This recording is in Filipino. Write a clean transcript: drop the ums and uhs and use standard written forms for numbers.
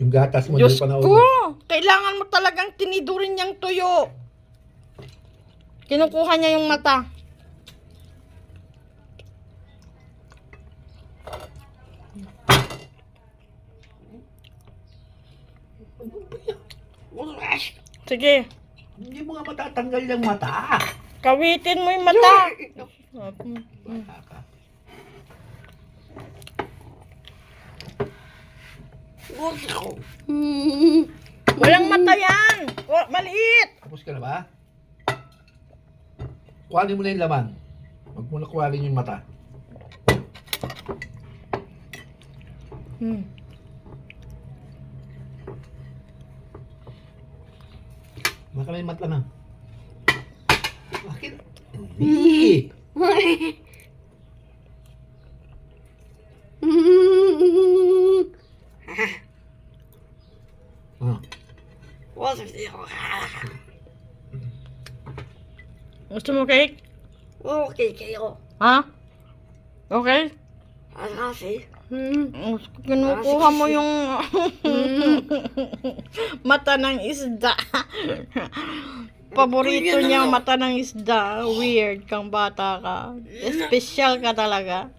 Yung gatas mo, Diyos hindi pa ko! naubos. Kailangan mo talagang tinidurin niyang tuyo. Kinukuha niya yung mata. Sige, Hindi mo nga matatanggal yung mata. kawitin mo yung mata. Bata ka. Walang mata yan. Maliit. Tapos ka na ba? Kuhanin mo na yung laman. Huwag mo na kuhanin yung mata. Baka may mata na. Bakit? Hindi. Ah. Gusto mo cake? Okay kayo. Ha? Okay? Kasi. Kinukuha mo yung mata ng isda. Paborito niya ang mata ng isda. Weird kang bata ka. Special ka talaga.